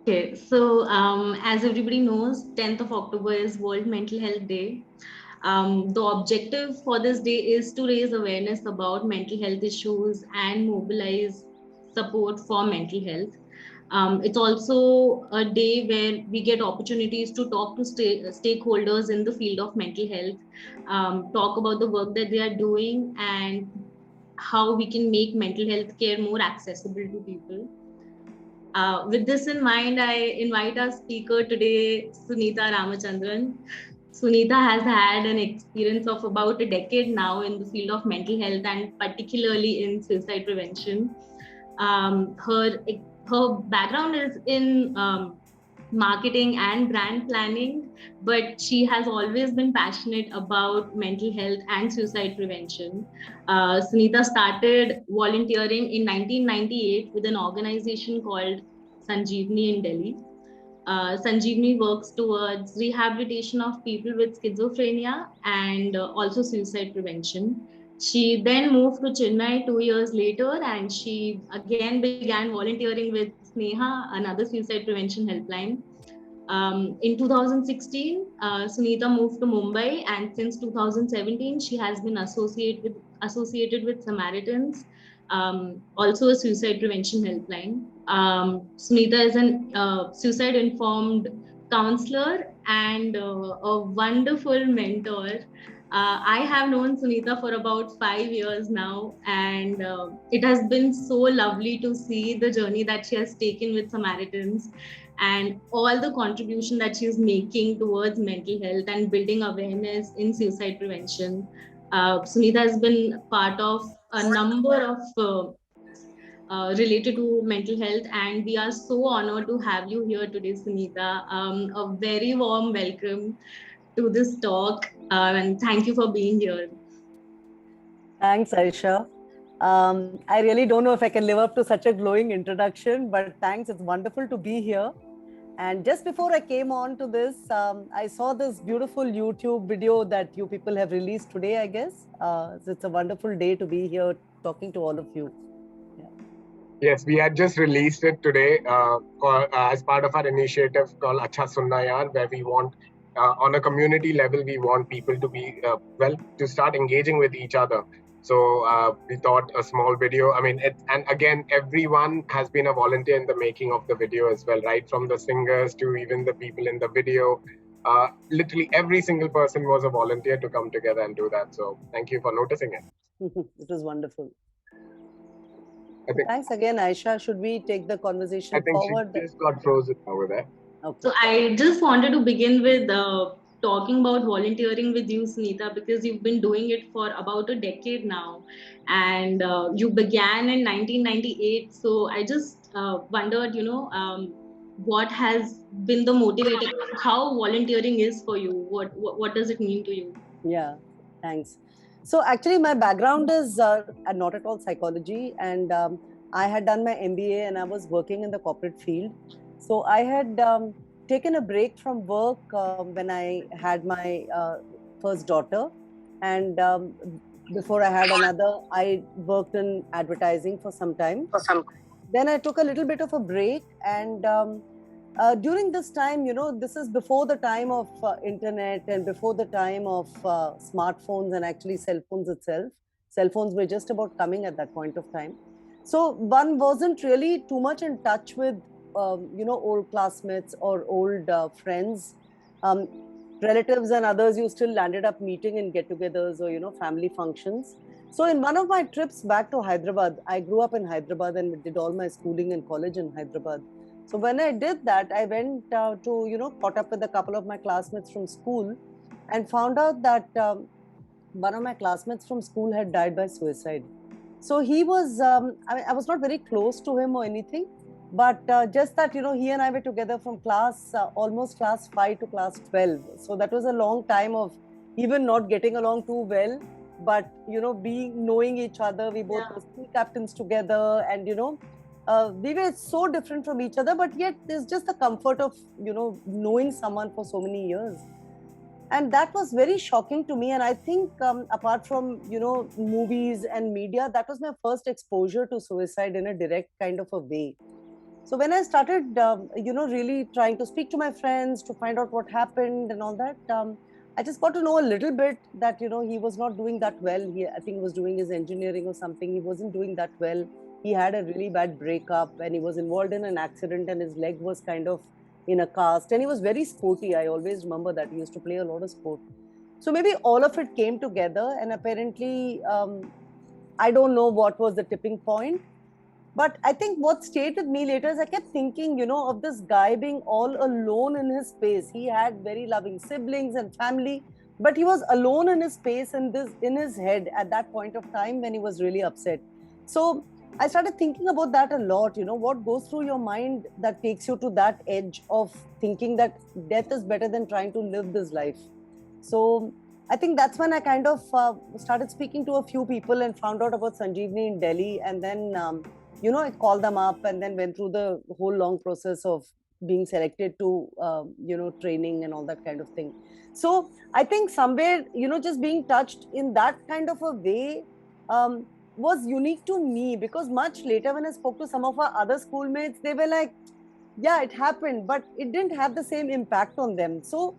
Okay, so as everybody knows, 10th of October is World Mental Health Day. The objective for this day is to raise awareness about mental health issues and mobilize support for mental health. It's also a day where we get opportunities to talk to stakeholders in the field of mental health, talk about the work that they are doing, and how we can make mental health care more accessible to people. With this in mind, I invite our speaker today, Sunita Ramachandran. Sunita has had an experience of about a decade now in the field of mental health and particularly in suicide prevention. Her background is in marketing and brand planning, but she has always been passionate about mental health and suicide prevention. Sunita started volunteering in 1998 with an organization called Sanjeevani in Delhi. Sanjeevani works towards rehabilitation of people with schizophrenia and also suicide prevention. She then moved to Chennai 2 years later, and she again began volunteering with Sneha, another suicide prevention helpline. In 2016, Sunita moved to Mumbai, and since 2017, she has been associated with Samaritans, also a suicide prevention helpline. Sunita is an suicide-informed counselor and a wonderful mentor. I have known Sunita for about 5 years now, and it has been so lovely to see the journey that she has taken with Samaritans and all the contribution that she's making towards mental health and building awareness in suicide prevention. Sunita has been part of a number of related to mental health, and we are so honored to have you here today, Sunita. A very warm welcome to this talk, and thank you for being here. Thanks, Aisha. I really don't know if I can live up to such a glowing introduction, but thanks. It's wonderful to be here. And just before I came on to this, I saw this beautiful YouTube video that you people have released today, I guess. So it's a wonderful day to be here talking to all of you. Yes, we had just released it today as part of our initiative called Acha Sunna Yaar, where we want, on a community level, we want people to be, to start engaging with each other. So we thought a small video, and again, everyone has been a volunteer in the making of the video as well, right? From the singers to even the people in the video. Literally every single person was a volunteer to come together and do that. So thank you for noticing it. It was wonderful. Thanks again, Aisha. Should we take the conversation forward? She just got frozen over there. Okay. So I just wanted to begin with talking about volunteering with you, Sunita, because you've been doing it for about a decade now, and you began in 1998. So I just wondered, what has been the motivator? How volunteering is for you? What does it mean to you? Yeah, thanks. So actually, my background is not at all psychology, and I had done my MBA and I was working in the corporate field. So I had taken a break from work when I had my first daughter, and before I had another, I worked in advertising for some time. Then I took a little bit of a break, and during this time, this is before the time of internet and before the time of smartphones and actually cell phones itself. Cell phones were just about coming at that point of time. So one wasn't really too much in touch with, old classmates or old friends. Relatives and others you still landed up meeting in get-togethers or, family functions. So in one of my trips back to Hyderabad, I grew up in Hyderabad and did all my schooling and college in Hyderabad. So when I did that, I went to, caught up with a couple of my classmates from school and found out that one of my classmates from school had died by suicide. So he was, I was not very close to him or anything, but just that, he and I were together from class, almost class 5 to class 12. So that was a long time of even not getting along too well, but, knowing each other. We both were school captains together, and, we were so different from each other, but yet there's just the comfort of, knowing someone for so many years. And that was very shocking to me. And I think apart from, movies and media, that was my first exposure to suicide in a direct kind of a way. So when I started, really trying to speak to my friends to find out what happened and all that, I just got to know a little bit that, he was not doing that well. I think he was doing his engineering or something. He wasn't doing that well. He had a really bad breakup and he was involved in an accident and his leg was kind of in a cast. And he was very sporty. I always remember that. He used to play a lot of sport. So maybe all of it came together, and apparently, I don't know what was the tipping point. But I think what stayed with me later is I kept thinking, of this guy being all alone in his space. He had very loving siblings and family, but he was alone in his space and in his head at that point of time when he was really upset. So I started thinking about that a lot. What goes through your mind that takes you to that edge of thinking that death is better than trying to live this life. So I think that's when I kind of started speaking to a few people and found out about Sanjeevani in Delhi, and then I called them up and then went through the whole long process of being selected to, training and all that kind of thing. So I think somewhere, just being touched in that kind of a way was unique to me, because much later when I spoke to some of our other schoolmates, they were like, yeah, it happened, but it didn't have the same impact on them. So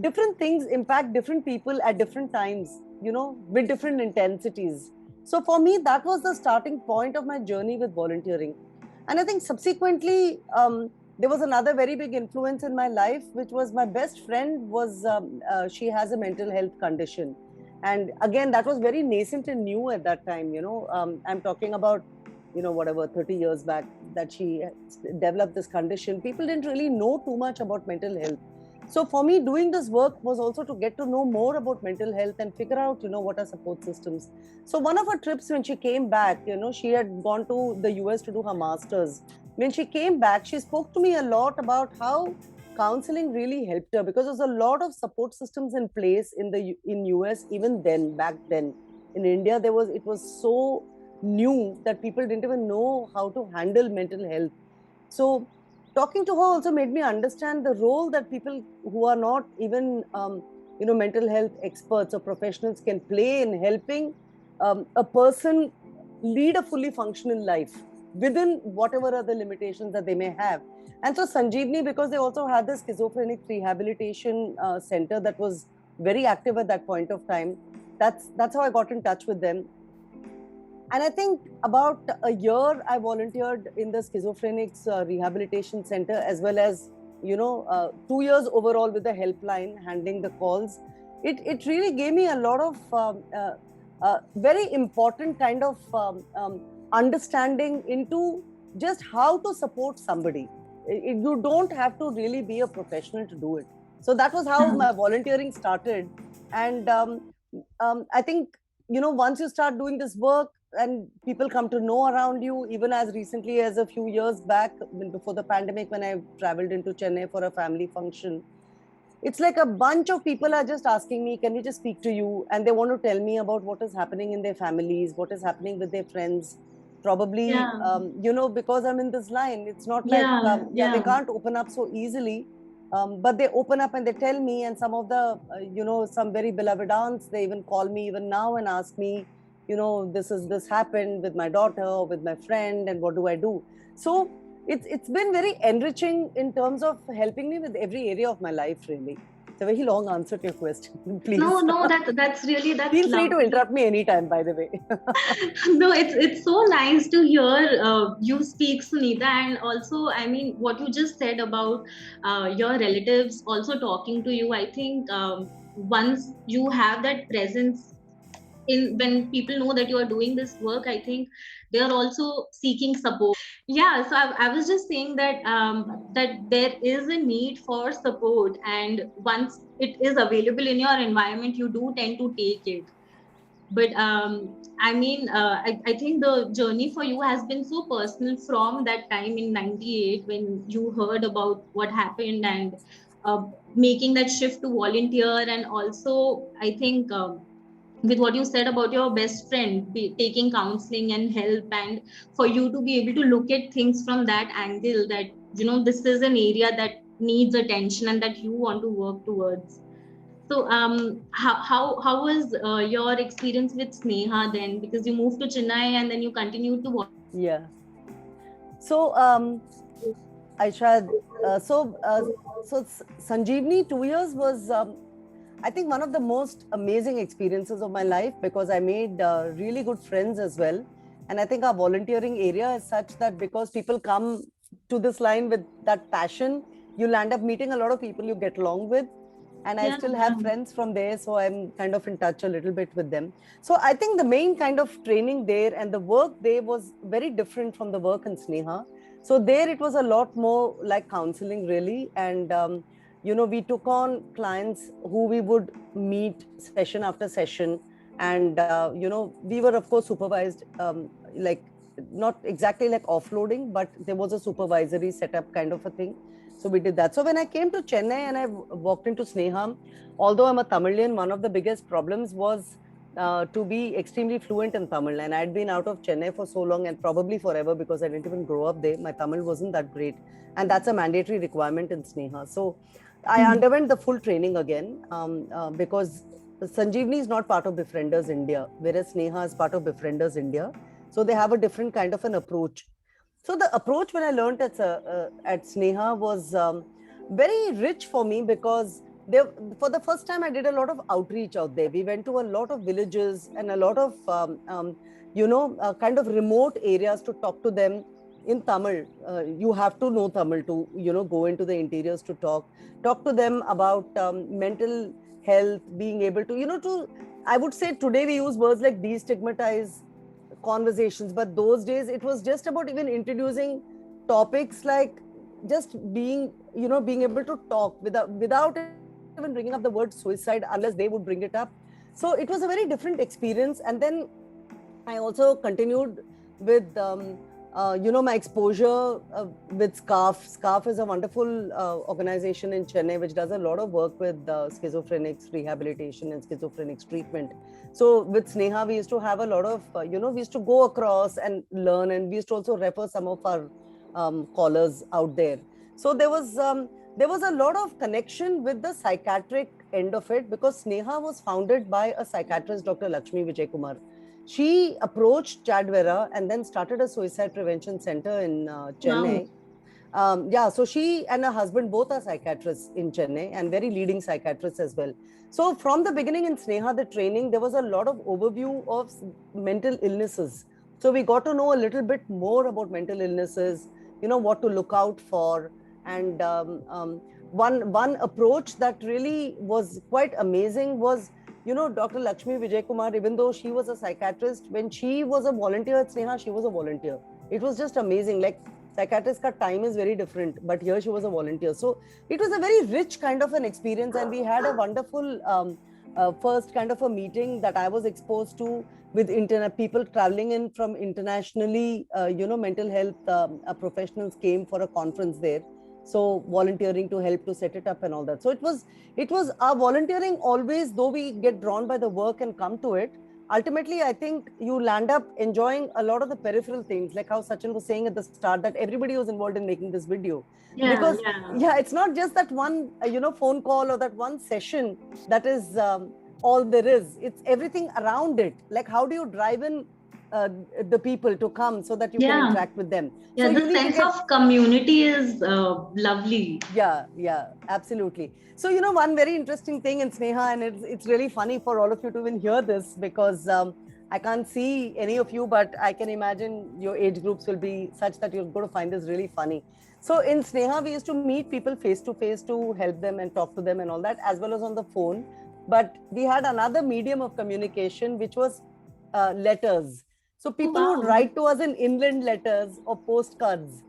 different things impact different people at different times, with different intensities. So for me, that was the starting point of my journey with volunteering. And I think subsequently, there was another very big influence in my life, which was my best friend she has a mental health condition. And again, that was very nascent and new at that time. I'm talking about, 30 years back that she developed this condition. People didn't really know too much about mental health. So for me, doing this work was also to get to know more about mental health and figure out, what are support systems. So one of her trips when she came back, she had gone to the US to do her master's. When she came back, she spoke to me a lot about how counseling really helped her, because there's a lot of support systems in place in US even then, back then. In India, it was so new that people didn't even know how to handle mental health. So talking to her also made me understand the role that people who are not even mental health experts or professionals can play in helping a person lead a fully functional life within whatever other limitations that they may have. And so Sanjeevani, because they also had the schizophrenic rehabilitation center that was very active at that point of time, that's how I got in touch with them. And I think about a year I volunteered in the schizophrenics rehabilitation center, as well as 2 years overall with the helpline, handling the calls. It really gave me a lot of very important kind of understanding into just how to support somebody. You don't have to really be a professional to do it. So that was how my volunteering started. And I think, once you start doing this work and people come to know around you, even as recently as a few years back, before the pandemic, when I traveled into Chennai for a family function, it's like a bunch of people are just asking me, can we just speak to you? And they want to tell me about what is happening in their families, what is happening with their friends. Probably, because I'm in this line, it's not like, they can't open up so easily. But they open up and they tell me, and some of the, some very beloved aunts, they even call me even now and ask me, this happened with my daughter or with my friend, and what do I do? So it's been very enriching in terms of helping me with every area of my life, really. It's a very long answer to your question. Please. No, that's really Feel free to interrupt me anytime, by the way. No, it's so nice to hear you speak, Sunita, and also, I mean, what you just said about your relatives also talking to you. I think once you have that presence when people know that you are doing this work, I think they are also seeking support. Yeah, so I was just saying that that there is a need for support, and once it is available in your environment, you do tend to take it. But I mean, I think the journey for you has been so personal from that time in 98 when you heard about what happened, and making that shift to volunteer, and also I think with what you said about your best friend taking counseling and help, and for you to be able to look at things from that angle, that this is an area that needs attention and that you want to work towards. So how was your experience with Sneha then, because you moved to Chennai and then you continued to work? Yeah. So Aisha, Sanjeevni 2 years was, I think, one of the most amazing experiences of my life, because I made really good friends as well. And I think our volunteering area is such that because people come to this line with that passion, you'll end up meeting a lot of people you get along with. And I still have friends from there, so I'm kind of in touch a little bit with them. So I think the main kind of training there and the work there was very different from the work in Sneha. So there it was a lot more like counseling, really. And we took on clients who we would meet session after session. And we were of course supervised, like not exactly like offloading, but there was a supervisory setup kind of a thing. So we did that. So when I came to Chennai and I walked into Sneha, although I'm a Tamilian, one of the biggest problems was to be extremely fluent in Tamil. And I'd been out of Chennai for so long, and probably forever, because I didn't even grow up there. My Tamil wasn't that great. And that's a mandatory requirement in Sneha. So I underwent the full training again, because Sanjeevni is not part of Befrienders India, whereas Sneha is part of Befrienders India. So they have a different kind of an approach. So the approach when I learned at Sneha was very rich for me, because for the first time I did a lot of outreach out there. We went to a lot of villages and a lot of kind of remote areas to talk to them in Tamil. You have to know Tamil to go into the interiors to talk to them about mental health, being able to I would say today we use words like destigmatize conversations, but those days it was just about even introducing topics like just being able to talk without even bringing up the word suicide unless they would bring it up. So it was a very different experience. And then I also continued with my exposure with SCARF. SCARF is a wonderful organization in Chennai which does a lot of work with schizophrenics rehabilitation and schizophrenics treatment. So with Sneha, we used to have a lot of, we used to go across and learn, and we used to also refer some of our callers out there. So there was a lot of connection with the psychiatric end of it, because Sneha was founded by a psychiatrist, Dr. Lakshmi Vijay Kumar. She approached Chadwera and then started a suicide prevention center in Chennai. Wow. So she and her husband both are psychiatrists in Chennai, and very leading psychiatrists as well. So from the beginning in Sneha, the training, there was a lot of overview of mental illnesses. So we got to know a little bit more about mental illnesses, what to look out for. And one approach that really was quite amazing was, Dr. Lakshmi Vijay Kumar, even though she was a psychiatrist, when she was a volunteer at Sneha, she was a volunteer. It was just amazing. Like, psychiatrist ka time is very different, but here she was a volunteer. So it was a very rich kind of an experience, and we had a wonderful first kind of a meeting that I was exposed to with people traveling in from internationally, mental health professionals came for a conference there. So volunteering to help to set it up and all that. So it was our volunteering always, though we get drawn by the work and come to it, ultimately, I think you land up enjoying a lot of the peripheral things, like how Sachin was saying at the start, that everybody was involved in making this video. Because it's not just that one, phone call or that one session that is all there is. It's everything around it. Like, how do you drive in the people to come so that you can interact with them? Yeah, so the sense of community is lovely. Yeah, absolutely. So, one very interesting thing in Sneha, and it's really funny for all of you to even hear this, because I can't see any of you, but I can imagine your age groups will be such that you're going to find this really funny. So in Sneha, we used to meet people face to face to help them and talk to them and all that, as well as on the phone. But we had another medium of communication, which was letters. So people would write to us in inland letters or postcards,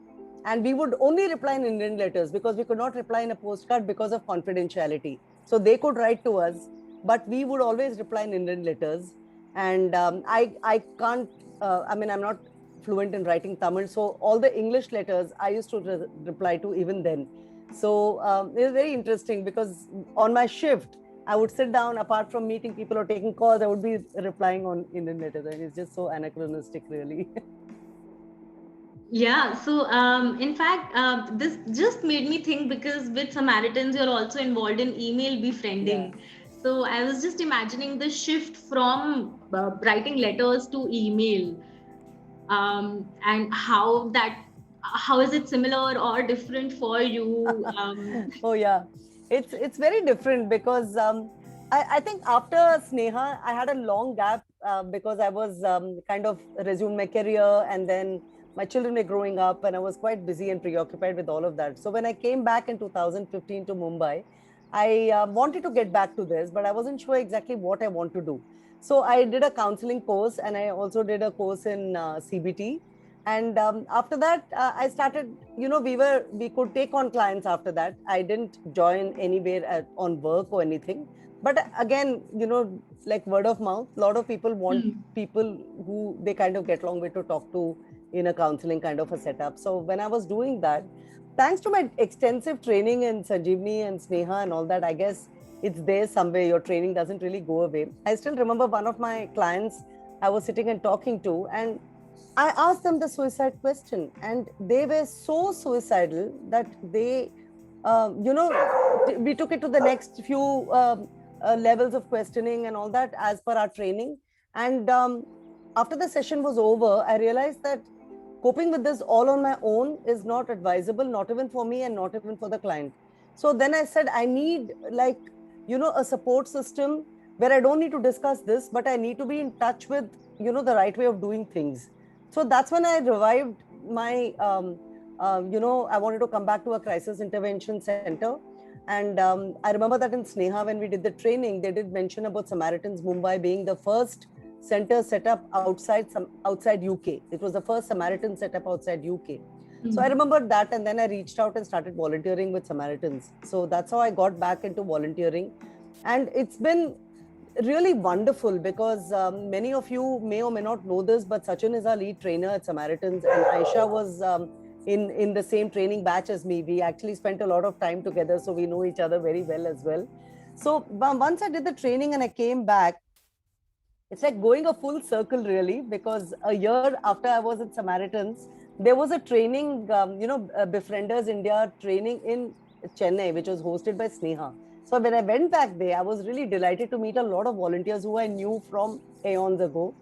and we would only reply in inland letters because we could not reply in a postcard because of confidentiality. So they could write to us, but we would always reply in inland letters. And I can't, I'm not fluent in writing Tamil, so all the English letters I used to reply to even then. So it was very interesting, because on my shift, I would sit down, apart from meeting people or taking calls, I would be replying on Indian letters, and it's just so anachronistic, really. Yeah, so in fact, this just made me think, because with Samaritans, you're also involved in email befriending. Yeah. So I was just imagining the shift from writing letters to email, and how how is it similar or different for you? Oh yeah, it's very different because I think after Sneha, I had a long gap because I was kind of resumed my career, and then my children were growing up, and I was quite busy and preoccupied with all of that. So when I came back in 2015 to Mumbai, I wanted to get back to this, but I wasn't sure exactly what I want to do. So I did a counseling course, and I also did a course in CBT. And after that, I started, we could take on clients after that. I didn't join anywhere on work or anything. But again, like word of mouth, a lot of people want people who they kind of get along with to talk to in a counseling kind of a setup. So when I was doing that, thanks to my extensive training in Sanjeevani and Sneha and all that, I guess it's there somewhere. Your training doesn't really go away. I still remember one of my clients I was sitting and talking to, and I asked them the suicide question, and they were so suicidal that they, we took it to the next few levels of questioning and all that as per our training. And after the session was over, I realized that coping with this all on my own is not advisable, not even for me and not even for the client. So then I said, I need a support system where I don't need to discuss this, but I need to be in touch with, the right way of doing things. So that's when I revived my, I wanted to come back to a crisis intervention center. And I remember that in Sneha, when we did the training, they did mention about Samaritans Mumbai being the first center set up outside UK. It was the first Samaritan set up outside UK. So I remembered that, and then I reached out and started volunteering with Samaritans. So that's how I got back into volunteering. And it's been really wonderful because many of you may or may not know this, but Sachin is our lead trainer at Samaritans, and Aisha was in the same training batch as me. We actually spent a lot of time together, so we know each other very well as well. So once I did the training and I came back, it's like going a full circle really, because a year after I was at Samaritans, there was a training, Befrienders India training in Chennai, which was hosted by Sneha. So when I went back there, I was really delighted to meet a lot of volunteers who I knew from aeons ago.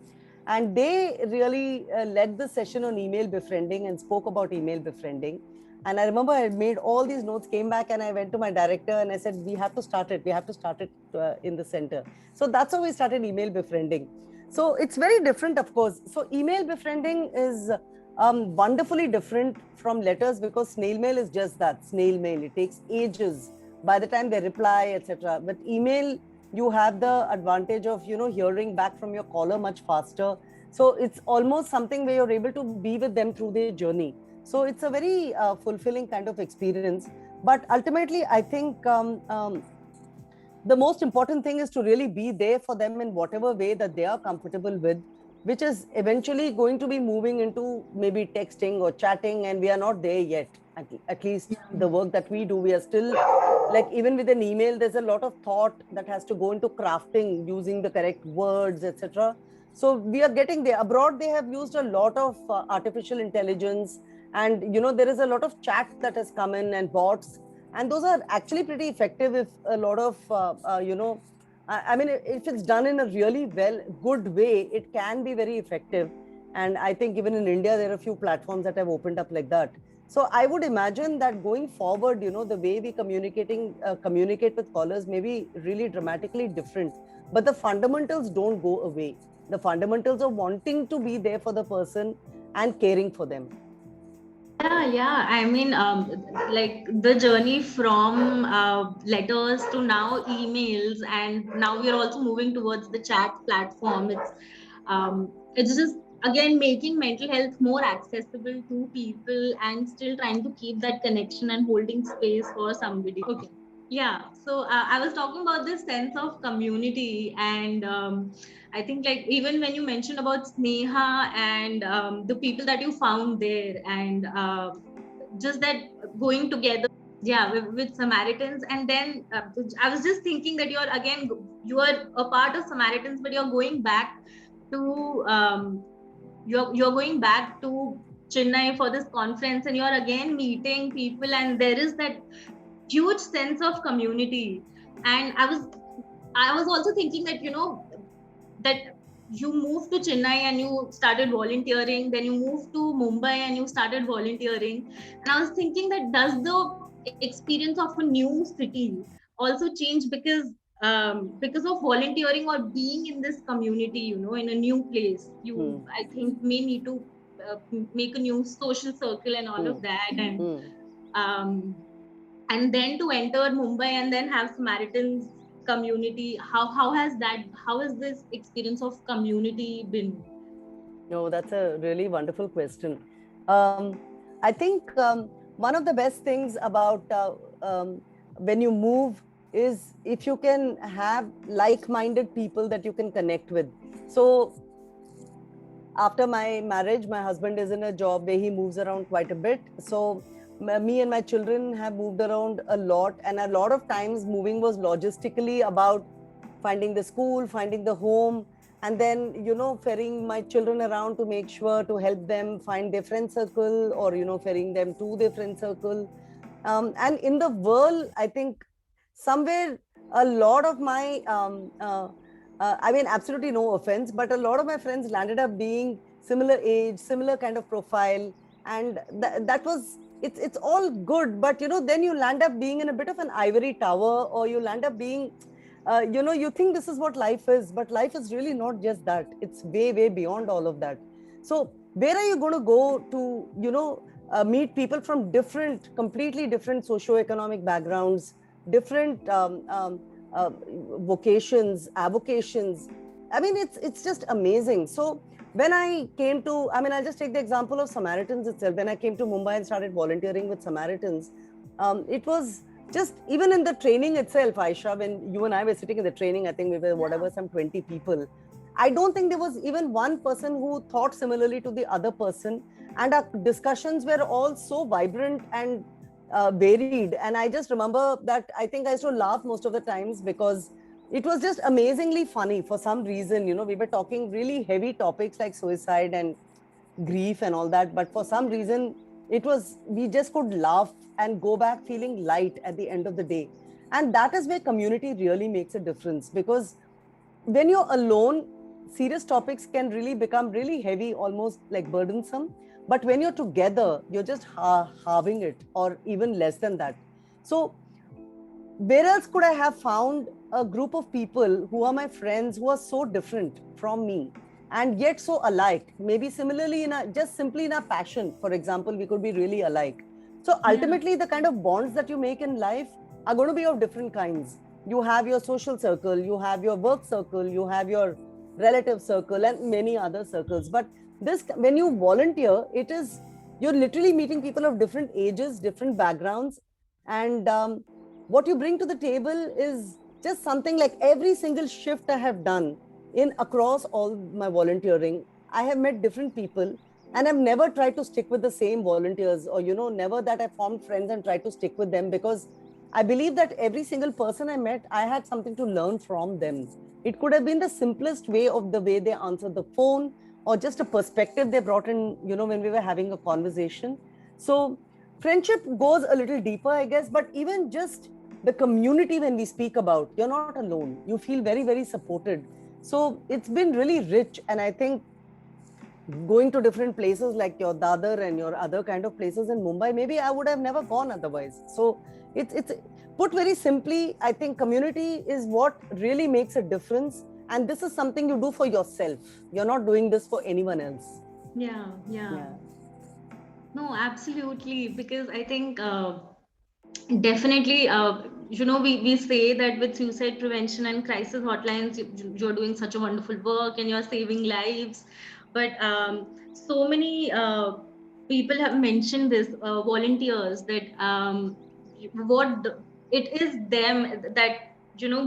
And they really led the session on email befriending and spoke about email befriending. And I remember I made all these notes, came back, and I went to my director and I said, we have to start it. We have to start it in the center. So that's how we started email befriending. So it's very different, of course. So email befriending is wonderfully different from letters, because snail mail is just that, snail mail. It takes ages by the time they reply, etc. But email, you have the advantage of, hearing back from your caller much faster. So it's almost something where you're able to be with them through their journey. So it's a very fulfilling kind of experience. But ultimately, I think the most important thing is to really be there for them in whatever way that they are comfortable with, which is eventually going to be moving into maybe texting or chatting, and we are not there yet. At least the work that we do, we are still, like, even with an email, there's a lot of thought that has to go into crafting, using the correct words, etc. So we are getting there. Abroad, they have used a lot of artificial intelligence, and there is a lot of chat that has come in, and bots, and those are actually pretty effective if a lot of I mean, if it's done in a really good way, it can be very effective. And I think even in India, there are a few platforms that have opened up like that. So I would imagine that going forward, the way we communicate with callers may be really dramatically different. But the fundamentals don't go away. The fundamentals of wanting to be there for the person and caring for them. Yeah. I mean, like the journey from letters to now emails, and now we are also moving towards the chat platform. It's just again making mental health more accessible to people, and still trying to keep that connection and holding space for somebody. Okay. Yeah. So I was talking about this sense of community, and I think, like, even when you mentioned about Sneha and the people that you found there, and just that going together, yeah, with Samaritans. And then I was just thinking that you are a part of Samaritans, but you're going back to you're going back to Chennai for this conference, and you're again meeting people, and there is that huge sense of community. And I was also thinking that that you moved to Chennai and you started volunteering, then you moved to Mumbai and you started volunteering. And I was thinking that does the experience of a new city also change because of volunteering or being in this community, in a new place, you I think may need to uh, make a new social circle and all of that, um, and then to enter Mumbai and then have Samaritans community. How has this experience of community been? No, that's a really wonderful question. I think one of the best things about when you move is if you can have like-minded people that you can connect with. So after my marriage, my husband is in a job where he moves around quite a bit. So me and my children have moved around a lot, and a lot of times moving was logistically about finding the school, finding the home, and then ferrying my children around to make sure to help them find their friend circle, or ferrying them to their friend circle. And in the world, I think somewhere a lot of my I mean, absolutely no offense, but a lot of my friends landed up being similar age, similar kind of profile, and that was it's all good. But then you land up being in a bit of an ivory tower, or you land up being, you think this is what life is, but life is really not just that. It's way, way beyond all of that. So where are you going to go to, meet people from completely different socioeconomic backgrounds, different vocations, avocations. I mean, it's just amazing. So when I came to, I mean, I'll just take the example of Samaritans itself. When I came to Mumbai and started volunteering with Samaritans, it was just even in the training itself, Aisha, when you and I were sitting in the training, I think we were whatever, some 20 people. I don't think there was even one person who thought similarly to the other person. And our discussions were all so vibrant and varied. And I just remember that I think I used to laugh most of the times because it was just amazingly funny for some reason. We were talking really heavy topics like suicide and grief and all that. But for some reason, we just could laugh and go back feeling light at the end of the day. And that is where community really makes a difference, because when you're alone, serious topics can really become really heavy, almost like burdensome. But when you're together, you're just halving it, or even less than that. So where else could I have found a group of people who are my friends, who are so different from me and yet so alike? Maybe similarly just simply in our passion, for example, we could be really alike. So ultimately, the kind of bonds that you make in life are going to be of different kinds. You have your social circle, you have your work circle, you have your relative circle, and many other circles. But when you volunteer, you're literally meeting people of different ages, different backgrounds, and what you bring to the table is just something. Like every single shift I have done across all my volunteering, I have met different people, and I've never tried to stick with the same volunteers, or never that I formed friends and tried to stick with them, because I believe that every single person I met, I had something to learn from them. It could have been the simplest way of the way they answered the phone, or just a perspective they brought in, when we were having a conversation. So friendship goes a little deeper, I guess, but even just the community, when we speak about, you're not alone. You feel very, very supported. So it's been really rich. And I think going to different places like your Dadar and your other kind of places in Mumbai, maybe I would have never gone otherwise. So it's put very simply, I think community is what really makes a difference. And this is something you do for yourself. You're not doing this for anyone else. Yeah. No, absolutely. Because I think definitely, we say that with suicide prevention and crisis hotlines, you're doing such a wonderful work and you're saving lives. But so many people have mentioned this, volunteers, that what it is them that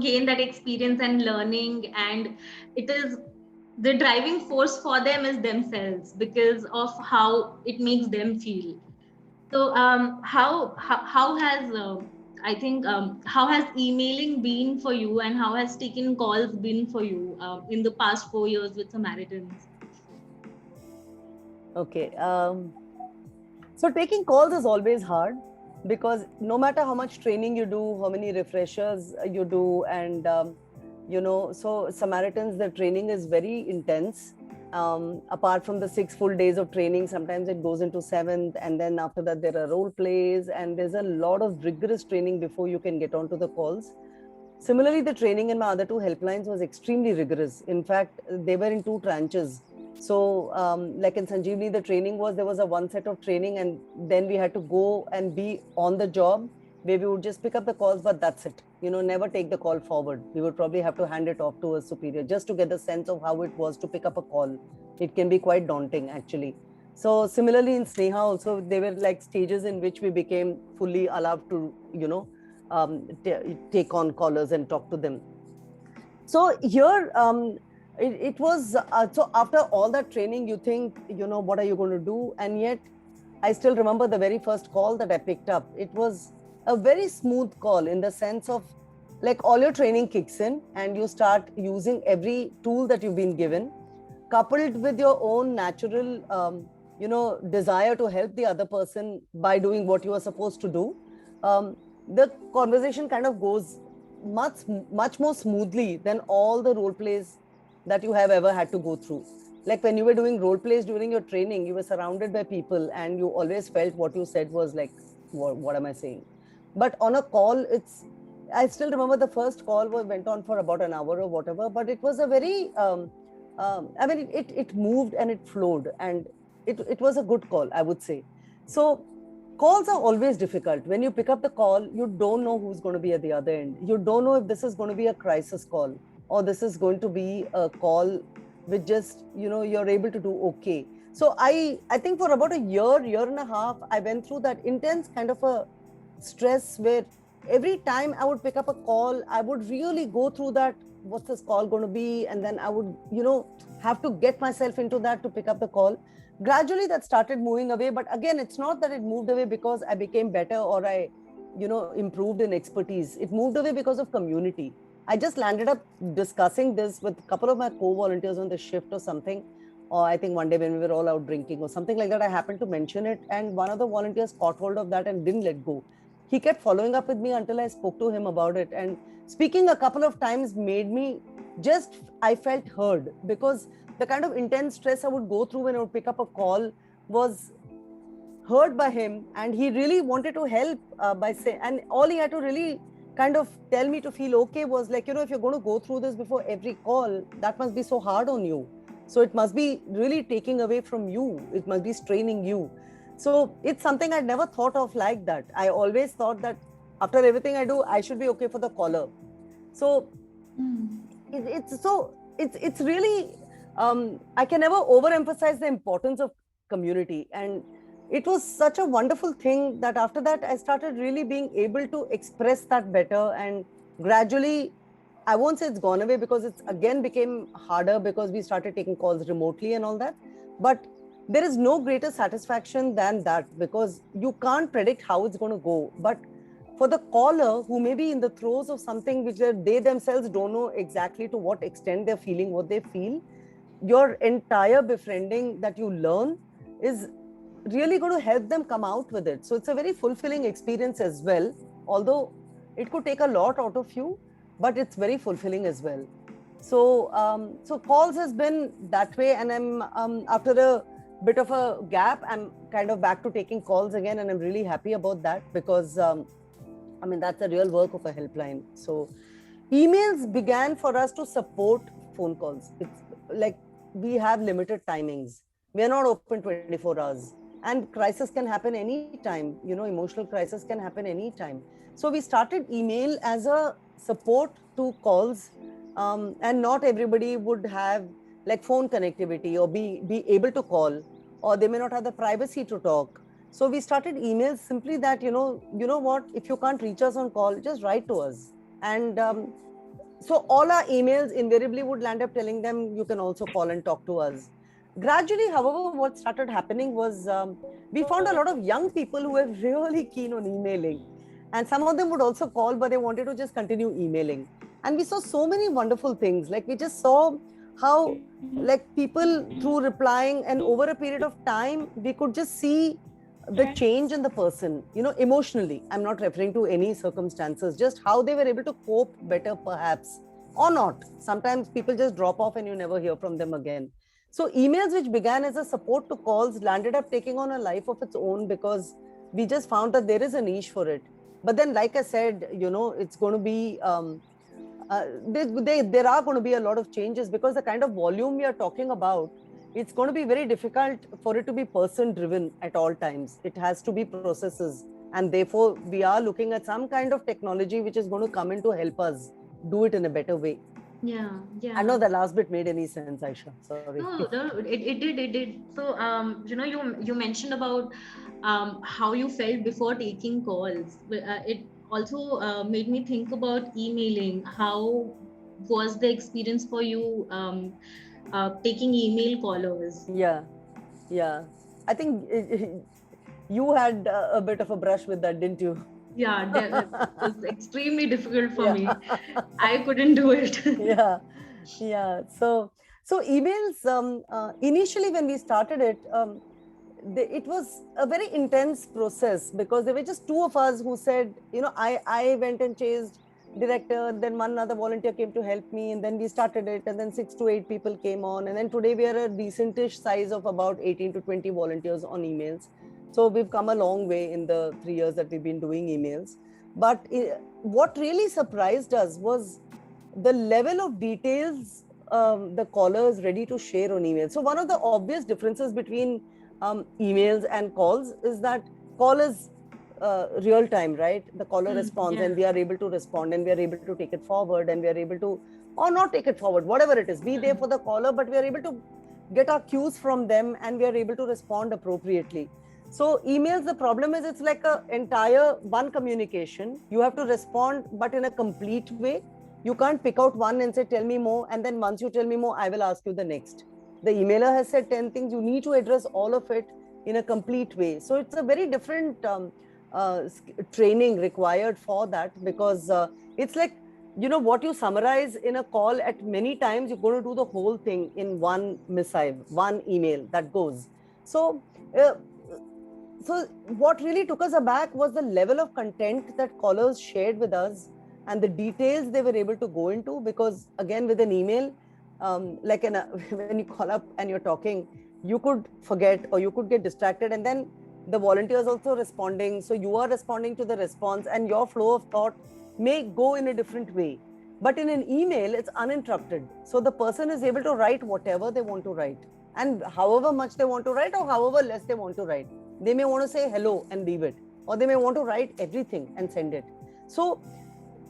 gain that experience and learning, and it is the driving force for them is themselves because of how it makes them feel. So how has I think how has emailing been for you, and how has taking calls been for you in the past 4 years with Samaritans? Okay. So taking calls is always hard, because no matter how much training you do, how many refreshers you do, and So Samaritans, the training is very intense. Apart from the 6 full days of training, sometimes it goes into 7th, and then after that there are role plays, and there's a lot of rigorous training before you can get onto the calls. Similarly, the training in my other 2 helplines was extremely rigorous. In fact, they were in 2 tranches. So, like in Sanjeevani, the training was, there was a 1 set of training, and then we had to go and be on the job, where we would just pick up the calls, but that's it. Never take the call forward. We would probably have to hand it off to a superior just to get the sense of how it was to pick up a call. It can be quite daunting, actually. So similarly in Sneha also, there were like stages in which we became fully allowed to, take on callers and talk to them. So here, it was, so after all that training, you think, what are you going to do? And yet, I still remember the very first call that I picked up. It was a very smooth call, in the sense of, like, all your training kicks in and you start using every tool that you've been given, coupled with your own natural, desire to help the other person by doing what you are supposed to do. The conversation kind of goes much more smoothly than all the role plays that you have ever had to go through. Like when you were doing role plays during your training, you were surrounded by people and you always felt what you said was like, what am I saying? But on a call, I still remember the first call went on for about an hour or whatever, but it was a very, it moved and it flowed, and it was a good call, I would say. So calls are always difficult. When you pick up the call, you don't know who's going to be at the other end. You don't know if this is going to be a crisis call or this is going to be a call with just, you're able to do okay. So I think for about a year and a half, I went through that intense kind of a stress where every time I would pick up a call, I would really go through that, what's this call going to be? And then I would, have to get myself into that to pick up the call. Gradually that started moving away. But again, it's not that it moved away because I became better or I, improved in expertise. It moved away because of community. I just landed up discussing this with a couple of my co-volunteers on the shift or something. Or I think one day when we were all out drinking or something like that, I happened to mention it. And one of the volunteers caught hold of that and didn't let go. He kept following up with me until I spoke to him about it. And speaking a couple of times made me I felt heard, because the kind of intense stress I would go through when I would pick up a call was heard by him. And he really wanted to help by saying, and all he had to really kind of tell me to feel okay was like, if you're going to go through this before every call, that must be so hard on you. So it must be really taking away from you. It must be straining you. So it's something I'd never thought of like that. I always thought that after everything I do, I should be okay for the caller. So it's really, I can never overemphasize the importance of community. And it was such a wonderful thing that after that, I started really being able to express that better. And gradually, I won't say it's gone away, because it's again became harder because we started taking calls remotely and all that. But there is no greater satisfaction than that, because you can't predict how it's going to go. But for the caller who may be in the throes of something which they themselves don't know exactly to what extent they're feeling what they feel, your entire befriending that you learn is really going to help them come out with it. So it's a very fulfilling experience as well, although it could take a lot out of you, but it's very fulfilling as well. So so calls has been that way, and I'm after a bit of a gap, I'm kind of back to taking calls again, and I'm really happy about that, because that's the real work of a helpline. So emails began for us to support phone calls. It's like we have limited timings. We are not open 24 hours. And crisis can happen anytime. Emotional crisis can happen anytime. So we started email as a support to calls. And not everybody would have like phone connectivity or be able to call, or they may not have the privacy to talk. So we started emails simply that, you know what, if you can't reach us on call, just write to us. And so all our emails invariably would land up telling them, you can also call and talk to us. Gradually, however, what started happening was we found a lot of young people who were really keen on emailing. And some of them would also call, but they wanted to just continue emailing. And we saw so many wonderful things. Like we just saw how like people through replying, and over a period of time, we could just see the change in the person, emotionally. I'm not referring to any circumstances, just how they were able to cope better, perhaps or not. Sometimes people just drop off and you never hear from them again. So emails, which began as a support to calls, landed up taking on a life of its own because we just found that there is a niche for it. But then, like I said, it's going to be there are going to be a lot of changes because the kind of volume we are talking about, it's going to be very difficult for it to be person driven at all times. It has to be processes, and therefore we are looking at some kind of technology which is going to come in to help us do it in a better way. Yeah, yeah. I know the last bit made any sense, Aisha. Sorry. No, it did. So, you mentioned about how you felt before taking calls. It also made me think about emailing. How was the experience for you taking email callers? Yeah. I think you had a bit of a brush with that, didn't you? Yeah, it was extremely difficult for me. I couldn't do it. Yeah. So emails, initially when we started it, it was a very intense process because there were just two of us who said, I went and chased director, then one other volunteer came to help me, and then we started it, and then 6 to 8 people came on, and then today we are a decentish size of about 18 to 20 volunteers on emails. So we've come a long way in the 3 years that we've been doing emails. But what really surprised us was the level of details the caller is ready to share on email. So one of the obvious differences between emails and calls is that call is real time, right? The caller responds, and we are able to respond, and we are able to take it forward, and we are able to, or not take it forward, whatever it is, be there for the caller, but we are able to get our cues from them, and we are able to respond appropriately. So emails, the problem is it's like a entire one communication. You have to respond, but in a complete way. You can't pick out one and say, tell me more. And then once you tell me more, I will ask you the next. The emailer has said 10 things. You need to address all of it in a complete way. So it's a very different training required for that, because it's like, what you summarize in a call at many times, you're going to do the whole thing in one missive, one email that goes. So what really took us aback was the level of content that callers shared with us and the details they were able to go into, because again, with an email, like when you call up and you're talking, you could forget or you could get distracted, and then the volunteers also responding. So you are responding to the response, and your flow of thought may go in a different way. But in an email, it's uninterrupted. So the person is able to write whatever they want to write, and however much they want to write or however less they want to write. They may want to say hello and leave it, or they may want to write everything and send it. So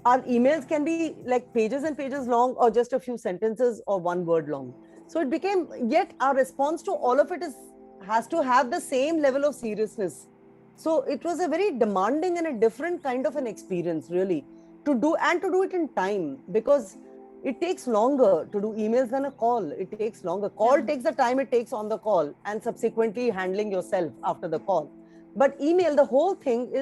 our emails can be like pages and pages long, or just a few sentences or one word long. So it became, yet our response to all of it has to have the same level of seriousness. So it was a very demanding and a different kind of an experience, really, to do it in time, because it takes longer to do emails than a call. It takes longer. Call takes the time it takes on the call, and subsequently handling yourself after the call. But email, the whole thing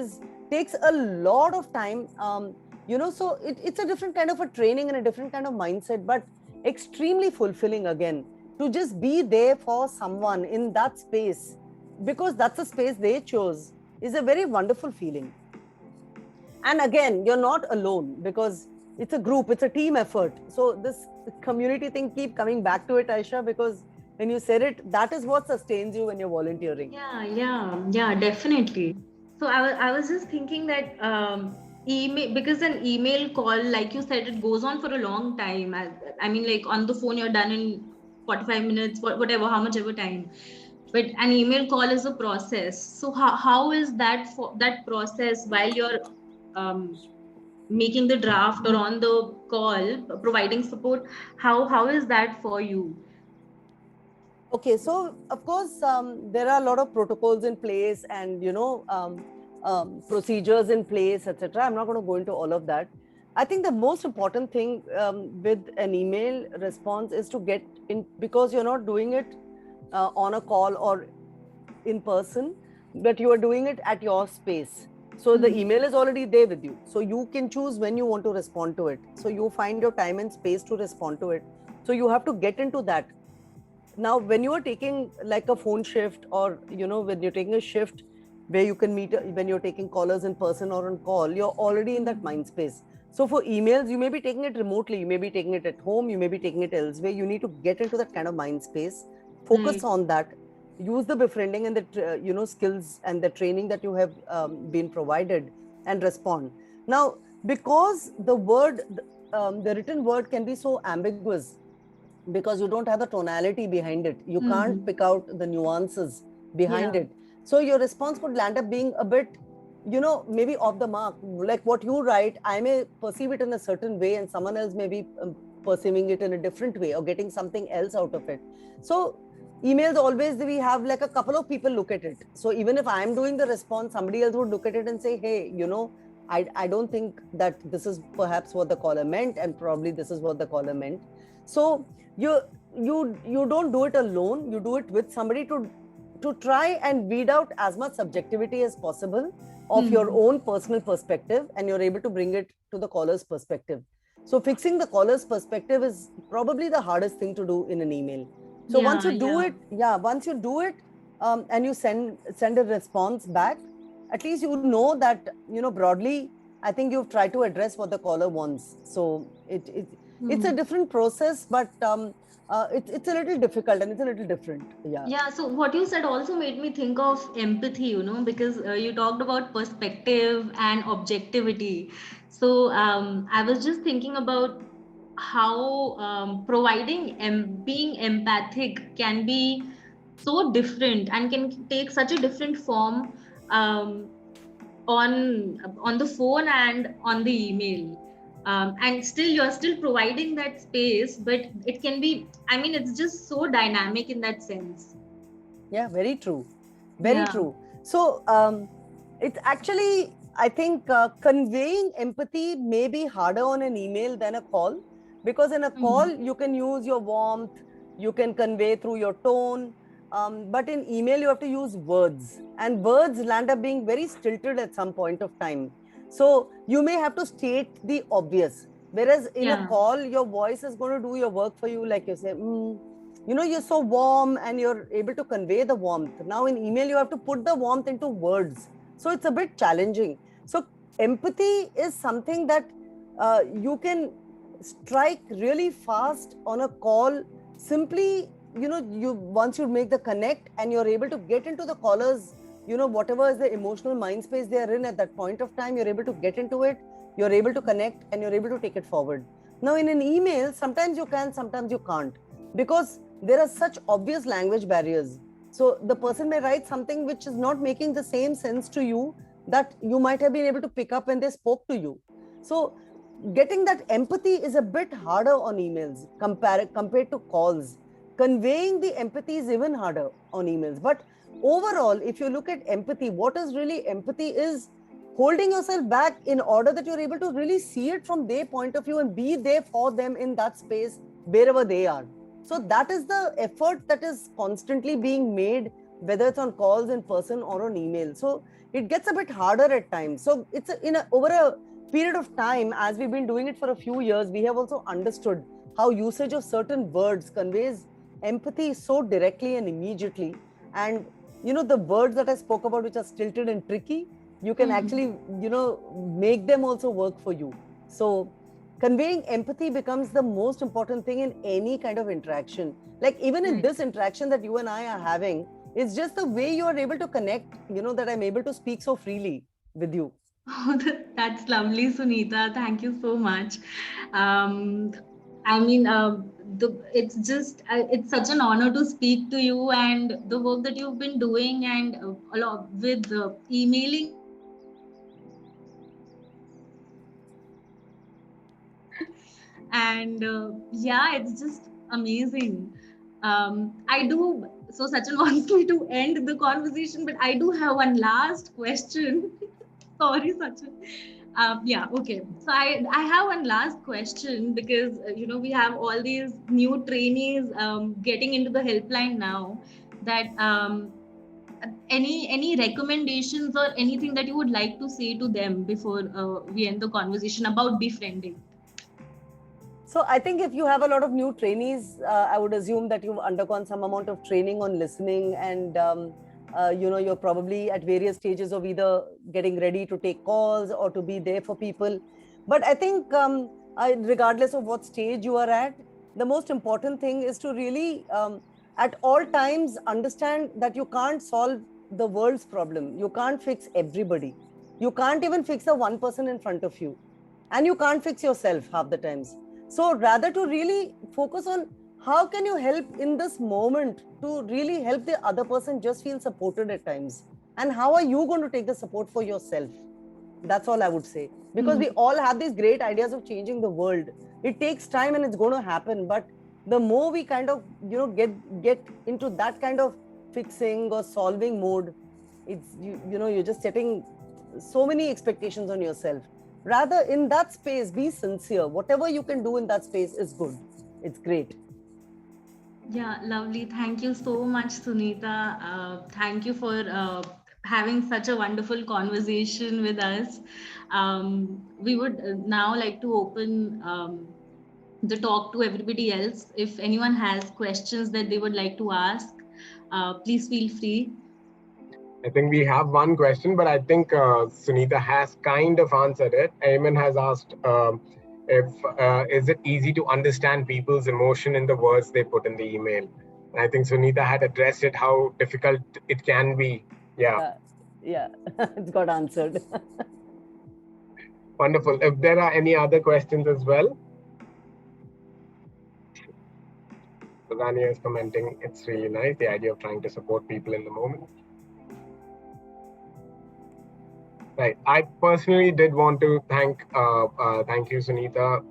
takes a lot of time. So it's a different kind of a training and a different kind of mindset, but extremely fulfilling, again, to just be there for someone in that space, because that's a space they chose, is a very wonderful feeling. And again, you're not alone, because it's a group, it's a team effort. So this community thing, keep coming back to it, Aisha, because when you said it, that is what sustains you when you're volunteering. Yeah, definitely. So I was just thinking that email, because an email call, like you said, it goes on for a long time. I mean, like on the phone, you're done in 45 minutes, whatever, how much ever time. But an email call is a process. So how is that process while you're making the draft or on the call, providing support? How is that for you? Okay, so of course, there are a lot of protocols in place, and procedures in place, etc. I'm not going to go into all of that. I think the most important thing with an email response is to get in, because you're not doing it on a call or in person, but you are doing it at your space. So the email is already there with you. So you can choose when you want to respond to it. So you find your time and space to respond to it. So you have to get into that. Now, when you are taking like a phone shift, or when you're taking a shift, where you can meet when you're taking callers in person or on call. You're already in that mind space. So for emails, you may be taking it remotely, you may be taking it at home, you may be taking it elsewhere. You need to get into that kind of mind space, focus on that, use the befriending and the skills and the training that you have been provided, and respond. Now, because the written word can be so ambiguous, because you don't have the tonality behind it, you can't pick out the nuances behind it. So your response would land up being a bit, maybe off the mark. Like what you write, I may perceive it in a certain way, and someone else may be perceiving it in a different way or getting something else out of it. So emails, always we have like a couple of people look at it. So even if I'm doing the response, somebody else would look at it and say, hey, I don't think that this is perhaps what the caller meant, and probably this is what the caller meant. So you don't do it alone, you do it with somebody to try and weed out as much subjectivity as possible of your own personal perspective, and you're able to bring it to the caller's perspective. So fixing the caller's perspective is probably the hardest thing to do in an email. So once you do it, and you send a response back, at least you know that, broadly, I think you've tried to address what the caller wants. So it's a different process, but it's a little difficult and it's a little different. Yeah, so what you said also made me think of empathy, because you talked about perspective and objectivity. So I was just thinking about how being empathic can be so different and can take such a different form um, on the phone and on the email. And still you're still providing that space, but it can be, it's just so dynamic in that sense. Yeah, very true. Very true. So it's actually, I think conveying empathy may be harder on an email than a call, because in a call you can use your warmth, you can convey through your tone, but in email you have to use words, and words land up being very stilted at some point of time. So you may have to state the obvious, whereas in a call your voice is going to do your work for you. Like you say, you're so warm, and you're able to convey the warmth. Now in email you have to put the warmth into words, so it's a bit challenging. So empathy is something that you can strike really fast on a call. Simply, once you make the connect and you're able to get into the caller's, whatever is the emotional mind space they are in at that point of time, you're able to get into it, you're able to connect, and you're able to take it forward. Now in an email, sometimes you can, sometimes you can't, because there are such obvious language barriers. So the person may write something which is not making the same sense to you that you might have been able to pick up when they spoke to you. So getting that empathy is a bit harder on emails compared to calls. Conveying the empathy is even harder on emails. But overall, if you look at empathy, what is really empathy is holding yourself back in order that you're able to really see it from their point of view and be there for them in that space wherever they are. So that is the effort that is constantly being made, whether it's on calls, in person, or on email. So it gets a bit harder at times. So it's over a period of time, as we've been doing it for a few years, we have also understood how usage of certain words conveys empathy so directly and immediately. And the words that I spoke about, which are stilted and tricky, you can actually make them also work for you. So conveying empathy becomes the most important thing in any kind of interaction. Like even in this interaction that you and I are having, it's just the way you are able to connect, that I'm able to speak so freely with you. Oh, that's lovely, Sunita. Thank you so much. It's such an honor to speak to you, and the work that you've been doing, and a lot with emailing. And it's just amazing. So Sachin wants me to end the conversation, but I do have one last question. Sorry, Sachin. Okay. So I have one last question, because we have all these new trainees getting into the helpline now. That any recommendations or anything that you would like to say to them before we end the conversation about befriending? So I think if you have a lot of new trainees, I would assume that you've undergone some amount of training on listening and you're probably at various stages of either getting ready to take calls or to be there for people. But I think regardless of what stage you are at, the most important thing is to really at all times understand that you can't solve the world's problem. You can't fix everybody. You can't even fix the one person in front of you, and you can't fix yourself half the times. So rather to really focus on how can you help in this moment to really help the other person just feel supported at times, and how are you going to take the support for yourself? That's all I would say, because we all have these great ideas of changing the world. It takes time and it's going to happen, but the more we kind of get into that kind of fixing or solving mode, it's you're just setting so many expectations on yourself. Rather, in that space, be sincere. Whatever you can do in that space is good. It's great. Yeah, lovely. Thank you so much, Sunita. Thank you for having such a wonderful conversation with us. We would now like to open the talk to everybody else. If anyone has questions that they would like to ask, please feel free. I think we have one question, but I think Sunita has kind of answered it. Ayman has asked if is it easy to understand people's emotion in the words they put in the email. And I think Sunita had addressed it, how difficult it can be. Yeah. It's got answered. Wonderful. If there are any other questions as well. Rania is commenting, it's really nice, the idea of trying to support people in the moment. Right. I personally did want to thank you, Sunita,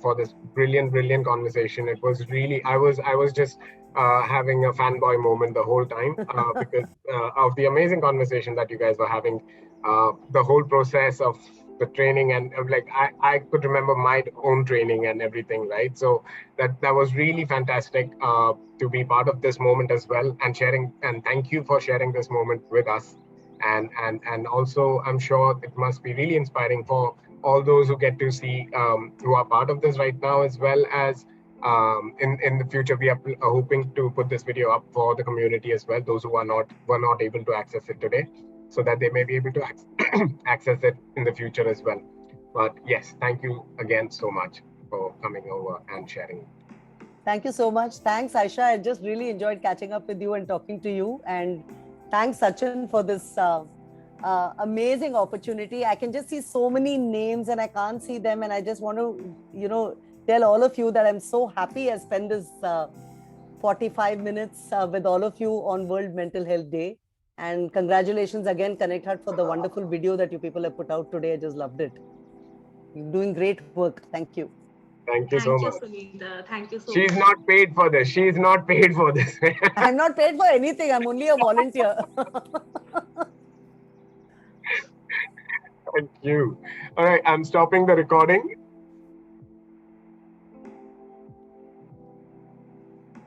for this brilliant conversation. It was really, I was just having a fanboy moment the whole time because of the amazing conversation that you guys were having. The whole process of the training, and like I could remember my own training and everything, right? So that was really fantastic to be part of this moment as well, and sharing. And thank you for sharing this moment with us. And also I'm sure it must be really inspiring for all those who get to see who are part of this right now, as well as in the future we are hoping to put this video up for the community as well, those who were not able to access it today, so that they may be able to access it in the future as well. But yes, thank you again so much for coming over and sharing. Thank you so much. Thanks, Aisha. I just really enjoyed catching up with you and talking to you. And thanks, Sachin, for this amazing opportunity. I can just see so many names and I can't see them. And I just want to, tell all of you that I'm so happy I spent this 45 minutes with all of you on World Mental Health Day. And congratulations again, Connect Heart, for the wonderful video that you people have put out today. I just loved it. You're doing great work. Thank you. Thank you so much. Sunita. Thank you so She's much. not paid for this. She's not paid for this. I'm not paid for anything. I'm only a volunteer. Thank you. All right, I'm stopping the recording.